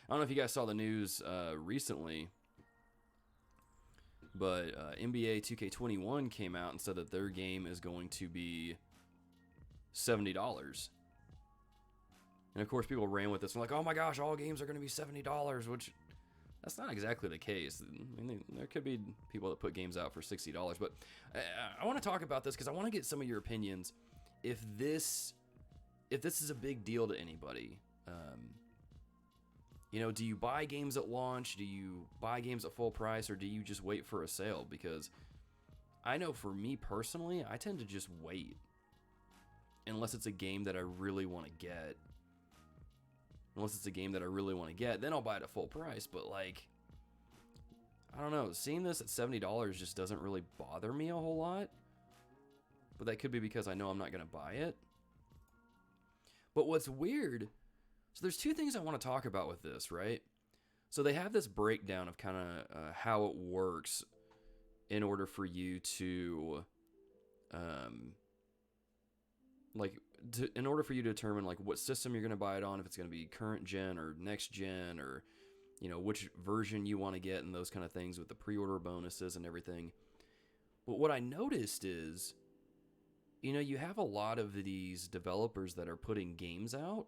I don't know if you guys saw the news recently, but NBA 2K21 came out and said that their game is going to be $70. And of course, people ran with this and like, oh my gosh, all games are going to be $70, which that's not exactly the case. I mean, there could be people that put games out for $60, but I want to talk about this because I want to get some of your opinions. If this is a big deal to anybody, do you buy games at launch? Do you buy games at full price, or do you just wait for a sale? Because I know for me personally, I tend to just wait unless it's a game that I really want to get. Then I'll buy it at full price. But like, I don't know, seeing this at $70 just doesn't really bother me a whole lot. But that could be because I know I'm not going to buy it. But what's weird, so there's two things I want to talk about with this, right? So they have this breakdown of kind of how it works in order for you to, in order for you to determine like what system you're going to buy it on, if it's going to be current gen or next gen, or which version you want to get, and those kind of things with the pre-order bonuses and everything. But what I noticed is, you have a lot of these developers that are putting games out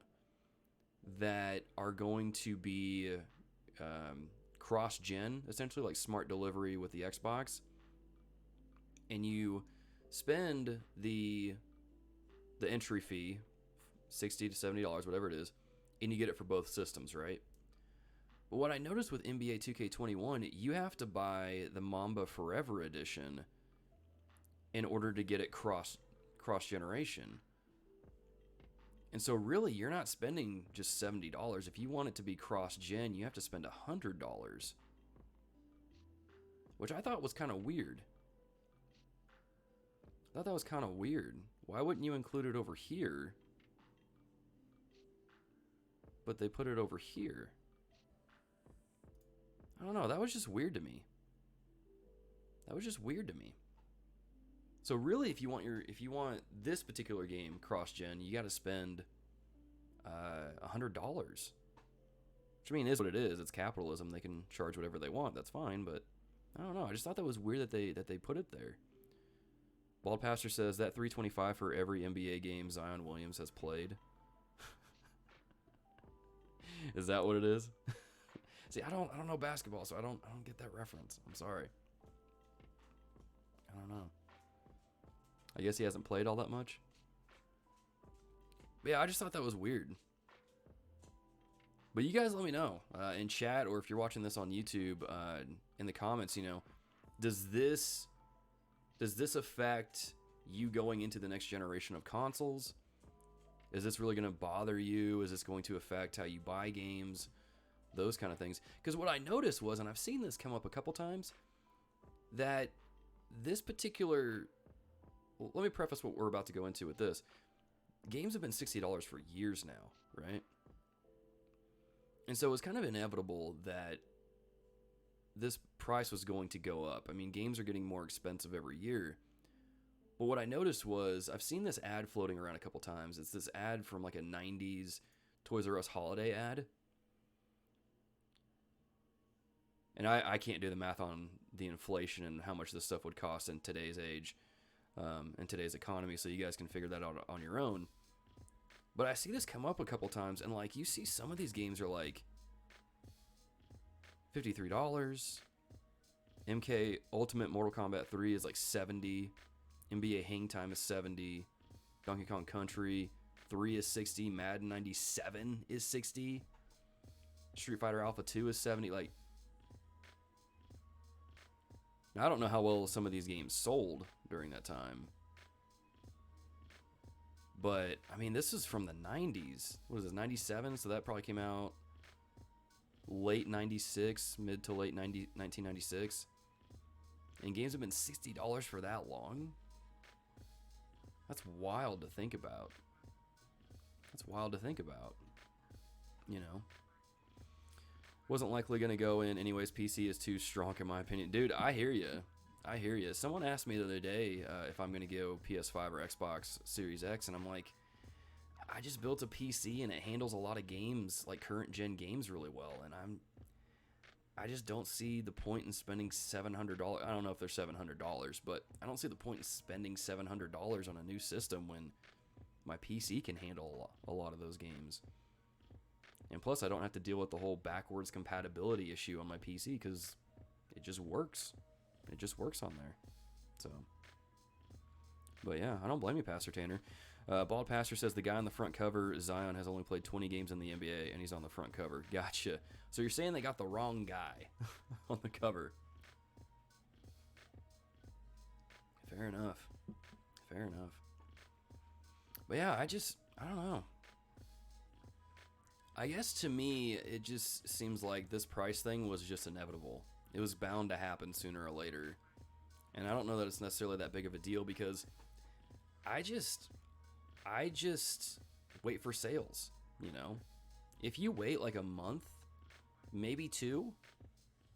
that are going to be cross-gen, essentially like smart delivery with the Xbox, and you spend the entry fee, $60 to $70, whatever it is, and you get it for both systems, right? But what I noticed with NBA 2K21, you have to buy the Mamba Forever Edition in order to get it cross-generation. And so really, you're not spending just $70. If you want it to be cross-gen, you have to spend $100. Which I thought was kind of weird. Why wouldn't you include it over here? But they put it over here. I don't know, that was just weird to me. So really, if you want this particular game cross-gen, you got to spend $100. Which I mean is what it is. It's capitalism. They can charge whatever they want. That's fine. But I don't know. I just thought that was weird that they put it there. Bald Pastor says that $325 for every NBA game Zion Williams has played. Is that what it is? See, I don't know basketball, so I don't get that reference. I'm sorry. I don't know. I guess he hasn't played all that much. But yeah, I just thought that was weird. But you guys let me know in chat, or if you're watching this on YouTube, in the comments, does this affect you going into the next generation of consoles? Is this really going to bother you? Is this going to affect how you buy games? Those kind of things. Because what I noticed was, and I've seen this come up a couple times, that this particular... Well, let me preface what we're about to go into with this. Games have been $60 for years now, right? And so it was kind of inevitable that this price was going to go up. I mean, games are getting more expensive every year. But what I noticed was, I've seen this ad floating around a couple times. It's this ad from like a 90s Toys R Us holiday ad. And I can't do the math on the inflation and how much this stuff would cost in today's age, in today's economy, so you guys can figure that out on your own. But I see this come up a couple times, and like, you see some of these games are like $53. MK Ultimate Mortal Kombat 3 is like $70. NBA Hang Time is $70. Donkey Kong Country 3 is $60. Madden 97 is $60. Street Fighter Alpha 2 is $70. Like, now I don't know how well some of these games sold during that time. But, I mean, this is from the 90s. What is this, 97? So that probably came out late 96, mid to late 1996. And games have been $60 for that long? That's wild to think about. Wasn't likely going to go in anyways. PC is too strong in my opinion. Dude, I hear you. Someone asked me the other day if I'm going to go PS5 or Xbox Series X, and I'm like, I just built a PC and it handles a lot of games, like current gen games, really well, and I just don't see the point in spending $700. I don't know if they're $700, but I don't see the point in spending $700 on a new system when my PC can handle a lot of those games. And plus, I don't have to deal with the whole backwards compatibility issue on my PC because it just works. It just works on there. So, but yeah, I don't blame you, Pastor Tanner. Bald Pastor says the guy on the front cover, Zion, has only played 20 games in the NBA, and he's on the front cover. Gotcha. So you're saying they got the wrong guy on the cover. Fair enough. Fair enough. But yeah, I don't know. I guess to me, it just seems like this price thing was just inevitable. It was bound to happen sooner or later. And I don't know that it's necessarily that big of a deal because I just wait for sales, you know? If you wait like a month, maybe two,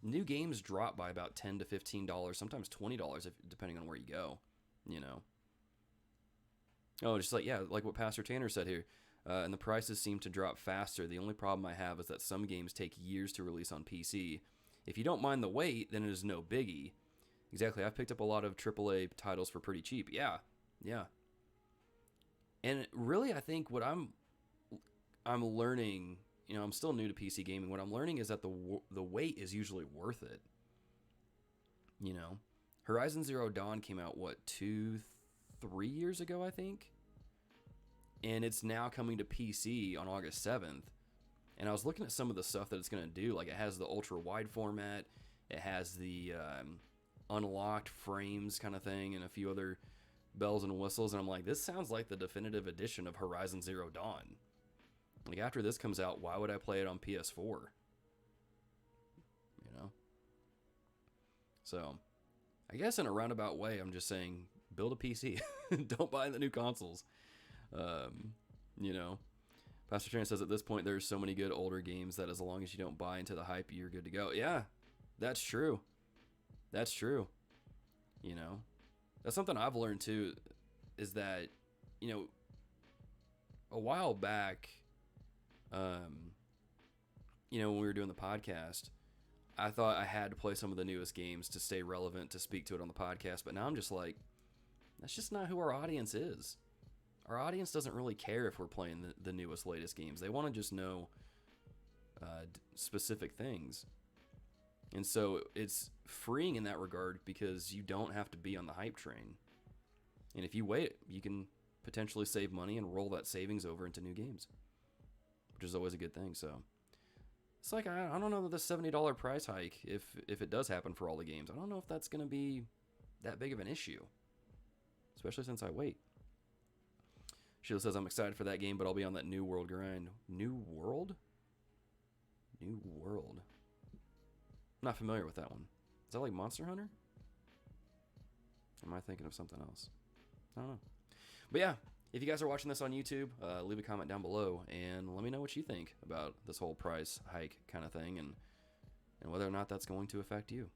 new games drop by about $10 to $15, sometimes $20 depending on where you go, you know? Oh, just like, yeah, like what Pastor Tanner said here. And the prices seem to drop faster. The only problem I have is that some games take years to release on PC. If you don't mind the wait, then it is no biggie. Exactly, I've picked up a lot of AAA titles for pretty cheap. Yeah. And really, I think what I'm learning, you know, I'm still new to PC gaming. What I'm learning is that the wait is usually worth it. You know, Horizon Zero Dawn came out, 2-3 years ago, I think? And it's now coming to PC on August 7th. And I was looking at some of the stuff that it's going to do. Like, it has the ultra-wide format. It has the unlocked frames kind of thing and a few other bells and whistles. And I'm like, this sounds like the definitive edition of Horizon Zero Dawn. Like, after this comes out, why would I play it on PS4? You know? So, I guess in a roundabout way, I'm just saying, build a PC. Don't buy the new consoles. You know, Pastor Trent says at this point there's so many good older games that as long as you don't buy into the hype, you're good to go. Yeah, that's true. That's true. You know, that's something I've learned too, is that, you know, a while back, you know, when we were doing the podcast, I thought I had to play some of the newest games to stay relevant, to speak to it on the podcast. But now I'm just like, that's just not who our audience is. Our audience doesn't really care if we're playing the newest, latest games. They want to just know specific things. And so it's freeing in that regard because you don't have to be on the hype train. And if you wait, you can potentially save money and roll that savings over into new games, which is always a good thing. So it's like, I don't know that the $70 price hike, if it does happen for all the games, I don't know if that's going to be that big of an issue, especially since I wait. Sheila says, I'm excited for that game, but I'll be on that New World grind. New World? New World. I'm not familiar with that one. Is that like Monster Hunter? Or am I thinking of something else? I don't know. But yeah, if you guys are watching this on YouTube, leave a comment down below and let me know what you think about this whole price hike kind of thing and whether or not that's going to affect you.